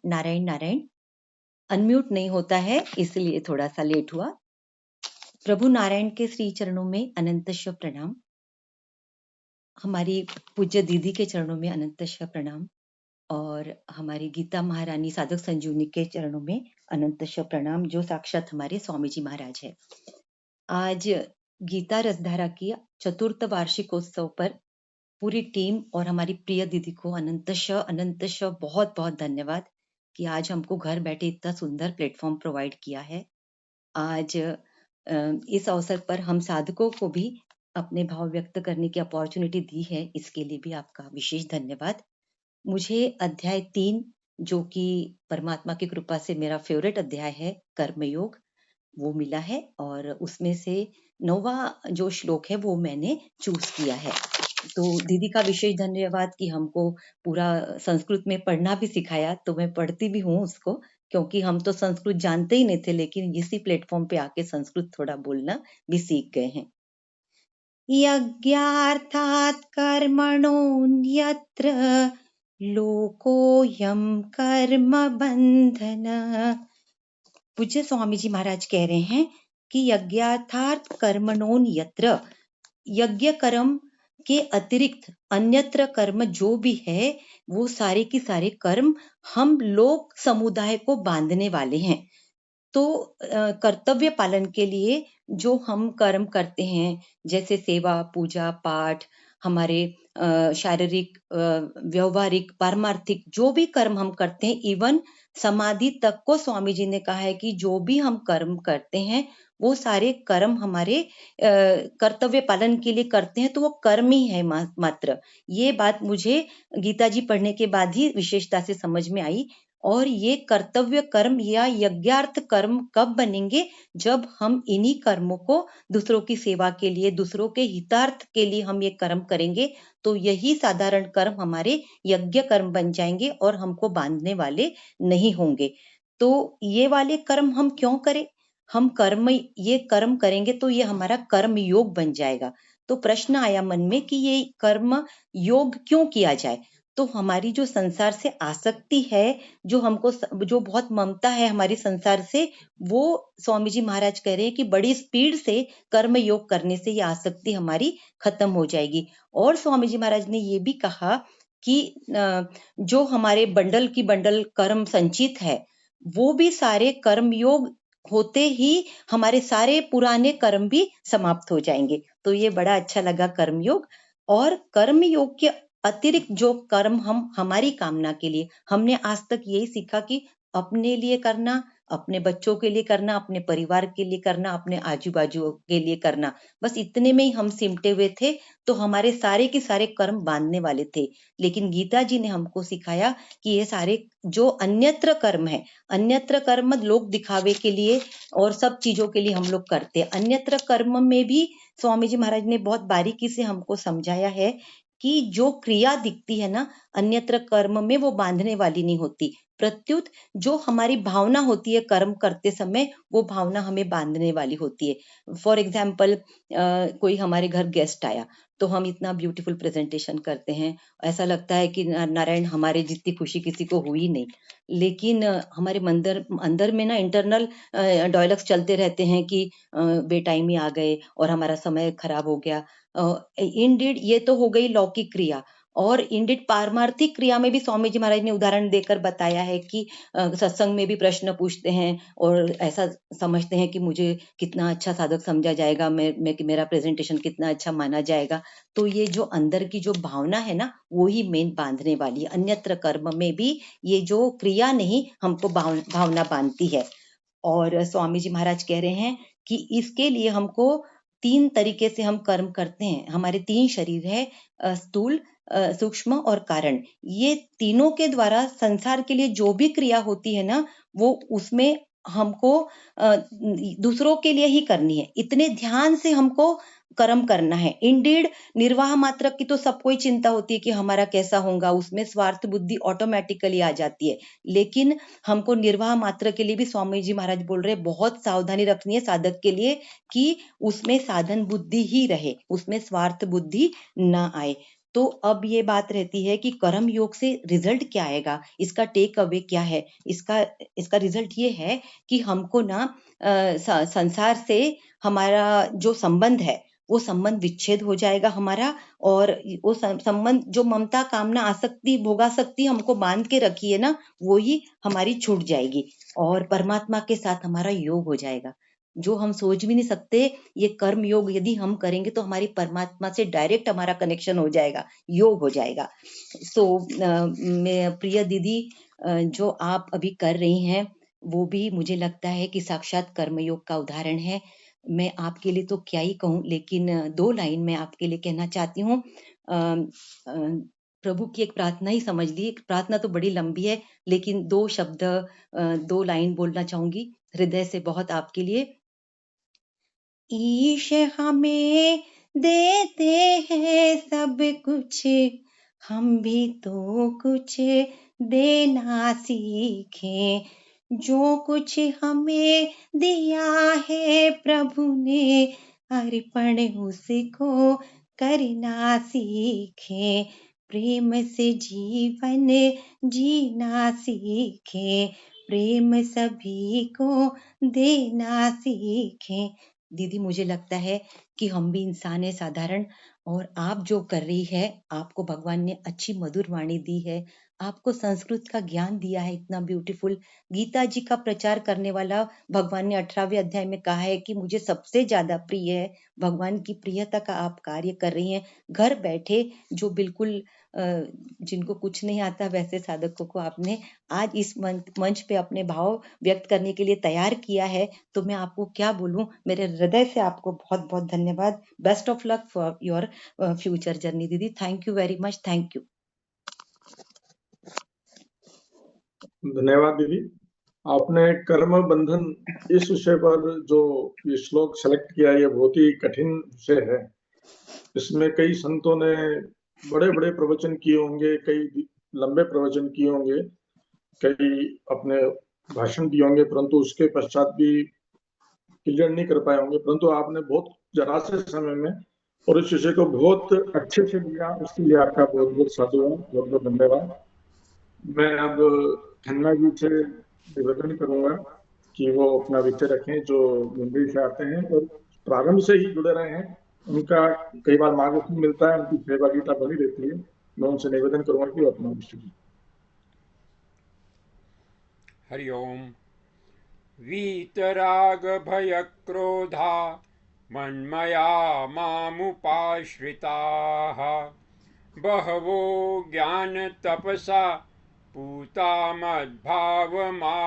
Narayan Narayan. Unmute नहीं होता है इसलिए थोड़ा सा लेट हुआ। प्रभु नारायण के श्री चरणों में अनंतश प्रणाम। हमारी पूज्य दीदी के चरणों में अनंतश प्रणाम और हमारी गीता महारानी साधक संजीवनी के चरणों में अनंतश प्रणाम, जो साक्षात हमारे स्वामी जी महाराज है। आज गीता रसधारा की चतुर्थ वार्षिकोत्सव पर पूरी टीम और हमारी प्रिय दीदी को अनंतश अनंतश बहुत बहुत धन्यवाद कि आज हमको घर बैठे इतना सुंदर प्लेटफॉर्म प्रोवाइड किया है। आज इस अवसर पर हम साधकों को भी अपने भाव व्यक्त करने की अपॉर्चुनिटी दी है, इसके लिए भी आपका विशेष धन्यवाद। मुझे अध्याय 3, जो कि परमात्मा की कृपा से मेरा फेवरेट अध्याय है, कर्मयोग, वो मिला है और उसमें से 9वां जो श्लोक है वो मैंने चूज किया है। तो दीदी का विशेष धन्यवाद कि हमको पूरा संस्कृत में पढ़ना भी सिखाया, तो मैं पढ़ती भी हूँ उसको, क्योंकि हम तो संस्कृत जानते ही नहीं थे, लेकिन इसी प्लेटफॉर्म पे आके संस्कृत थोड़ा बोलना भी सीख गए हैं। यज्ञार्थात् कर्मणोऽन्यत्र लोकोऽयं कर्म बंधन। पूज्य स्वामी जी महाराज कह रहे हैं कि यज्ञार्थात् कर्मणोऽन्यत्र, यज्ञ कर्म के अतिरिक्त अन्यत्र कर्म जो भी है वो सारे की सारे कर्म हम लोग समुदाय को बांधने वाले हैं। तो कर्तव्य पालन के लिए जो हम कर्म करते हैं, जैसे सेवा, पूजा, पाठ, हमारे शारीरिक, व्यवहारिक, पारमार्थिक जो भी कर्म हम करते हैं, इवन समाधि तक को स्वामी जी ने कहा है कि जो भी हम कर्म करते हैं वो सारे कर्म हमारे कर्तव्य पालन के लिए करते हैं, तो वो कर्म ही है मात्र। ये बात मुझे गीता जी पढ़ने के बाद ही विशेषता से समझ में आई। और ये कर्तव्य कर्म या यज्ञार्थ कर्म कब बनेंगे? जब हम इन्हीं कर्मों को दूसरों की सेवा के लिए, दूसरों के हितार्थ के लिए हम ये कर्म करेंगे, तो यही साधारण कर्म हमारे यज्ञ कर्म बन जाएंगे और हमको बांधने वाले नहीं होंगे। तो ये वाले कर्म हम क्यों करें? हम ये कर्म करेंगे तो ये हमारा कर्म योग बन जाएगा। तो प्रश्न आया मन में कि ये कर्म योग क्यों किया जाए? तो हमारी जो संसार से आसक्ति है, जो बहुत ममता है हमारी संसार से, वो स्वामी जी महाराज कह रहे हैं कि बड़ी स्पीड से कर्म योग करने से ये आसक्ति हमारी खत्म हो जाएगी। और स्वामी जी महाराज ने ये भी कहा कि जो हमारे बंडल की बंडल कर्म संचित है, वो भी सारे कर्म योग होते ही हमारे सारे पुराने कर्म भी समाप्त हो जाएंगे। तो ये बड़ा अच्छा लगा कर्मयोग। और कर्मयोग के अतिरिक्त जो कर्म हम हमारी कामना के लिए, हमने आज तक यही सीखा कि अपने लिए करना, अपने बच्चों के लिए करना, अपने परिवार के लिए करना, अपने आजू बाजू के लिए करना, बस इतने में ही हम सिमटे हुए थे। तो हमारे सारे के सारे कर्म बांधने वाले थे। लेकिन गीता जी ने हमको सिखाया कि ये सारे जो अन्यत्र कर्म है, अन्यत्र कर्म लोग दिखावे के लिए और सब चीजों के लिए हम लोग करते हैं। अन्यत्र कर्म में भी स्वामी जी महाराज ने बहुत बारीकी से हमको समझाया है कि जो क्रिया दिखती है ना अन्यत्र कर्म में, वो बांधने वाली नहीं होती। प्रत्युत जो हमारी भावना होती है कर्म करते समय, वो भावना हमें बांधने वाली होती है। फॉर एग्जाम्पल, कोई हमारे घर गेस्ट आया तो हम इतना ब्यूटीफुल प्रेजेंटेशन करते हैं, ऐसा लगता है कि नारायण हमारे जितनी खुशी किसी को हुई नहीं। लेकिन हमारे अंदर में ना इंटरनल डायलॉग्स चलते रहते हैं कि बेटाइमी आ गए और हमारा समय खराब हो गया। इंडीड ये तो हो गई लौकिक क्रिया। और इंडिड पारमार्थिक क्रिया में भी स्वामी जी महाराज ने उदाहरण देकर बताया है कि सत्संग में भी प्रश्न पूछते हैं और ऐसा समझते हैं कि मुझे कितना अच्छा साधक समझा जाएगा, कि मेरा प्रेजेंटेशन कितना अच्छा माना जाएगा। तो ये जो अंदर की जो भावना है ना, वो ही मेन बांधने वाली है। अन्यत्र कर्म में भी ये जो क्रिया नहीं, हमको भावना बांधती है। और स्वामी जी महाराज कह रहे हैं कि इसके लिए हमको 3 तरीके से हम कर्म करते हैं। हमारे 3 शरीर है, स्थूल, सूक्ष्म और कारण। ये तीनों के द्वारा संसार के लिए जो भी क्रिया होती है ना, वो उसमें हमको दूसरों के लिए ही करनी है। इतने ध्यान से हमको कर्म करना है। इंडीड निर्वाह मात्र की तो सबको ही चिंता होती है कि हमारा कैसा होगा, उसमें स्वार्थ बुद्धि ऑटोमेटिकली आ जाती है। लेकिन हमको निर्वाह मात्र के लिए भी स्वामी जी महाराज बोल रहे हैं, बहुत सावधानी रखनी है साधक के लिए कि उसमें साधन बुद्धि ही रहे, उसमें स्वार्थ बुद्धि ना आए। तो अब ये बात रहती है कि कर्म योग से रिजल्ट क्या आएगा, इसका टेक अवे क्या है। इसका रिजल्ट ये है कि हमको ना संसार से हमारा जो संबंध है वो संबंध विच्छेद हो जाएगा हमारा, और वो संबंध जो ममता कामना आसक्ति भोगासक्ति हमको बांध के रखी है ना, वो ही हमारी छूट जाएगी और परमात्मा के साथ हमारा योग हो जाएगा, जो हम सोच भी नहीं सकते। ये कर्म योग यदि हम करेंगे तो हमारी परमात्मा से डायरेक्ट हमारा कनेक्शन हो जाएगा, योग हो जाएगा। सो प्रिय दीदी, जो आप अभी कर रही हैं वो भी मुझे लगता है कि साक्षात कर्मयोग का उदाहरण है। मैं आपके लिए तो क्या ही कहूँ, लेकिन 2 लाइन मैं आपके लिए कहना चाहती हूँ। प्रभु की एक प्रार्थना ही समझ ली, प्रार्थना तो बड़ी लंबी है, लेकिन 2 शब्द 2 लाइन बोलना चाहूंगी हृदय से बहुत आपके लिए। ईश हमें देते हैं सब कुछ, हम भी तो कुछ देना सीखें। जो कुछ हमें दिया है प्रभु ने, अर्पण उसको करना सीखें। प्रेम से जीवन जीना सीखें, प्रेम सभी को देना सीखें। दीदी मुझे लगता है कि हम भी इंसान है साधारण, और आप जो कर रही है, आपको भगवान ने अच्छी मधुर वाणी दी है, आपको संस्कृत का ज्ञान दिया है इतना ब्यूटीफुल। गीता जी का प्रचार करने वाला भगवान ने 18वें अध्याय में कहा है कि मुझे सबसे ज्यादा प्रिय है। भगवान की प्रियता का आप कार्य कर रही हैं घर बैठे, जो बिल्कुल जिनको कुछ नहीं आता वैसे साधकों को आपने आज इस मंच पे अपने भाव व्यक्त करने के लिए तैयार किया है। तो मैं आपको क्या बोलूं, मेरे हृदय से आपको बहुत बहुत धन्यवाद। Best of luck for your future journey दीदी। Thank you very much. Thank you. धन्यवाद दीदी। आपने कर्म बंधन इस विषय पर जो ये श्लोक सेलेक्ट किया, ये बहुत ही कठिन विषय है। इसमें कई संतों ने बड़े बड़े प्रवचन किए होंगे, कई लंबे प्रवचन किए होंगे, कई अपने भाषण दिए होंगे, परंतु उसके पश्चात भी क्लियर नहीं कर पाए होंगे। परंतु आपने बहुत जरा से समय में और इस विषय को बहुत अच्छे से लिया, उसके लिए आपका बहुत बहुत साधुवाद, बहुत बहुत धन्यवाद। मैं अब खन्ना जी से निवेदन करूंगा कि वो अपना विषय रखें, जो मुंबई से आते हैं और प्रारंभ से ही जुड़े रहे हैं। उनका कई बार मार्गदर्शन मिलता है, उनकी सहभागिता बनी रहती है। मैं उनसे निवेदन करूंगा कि वो अपना विषय। हरि ओम। वीतराग भय क्रोधा मन्मया मामुपाश्रिताः, बहवो ज्ञान तपसा पूता मद्भावमागताः।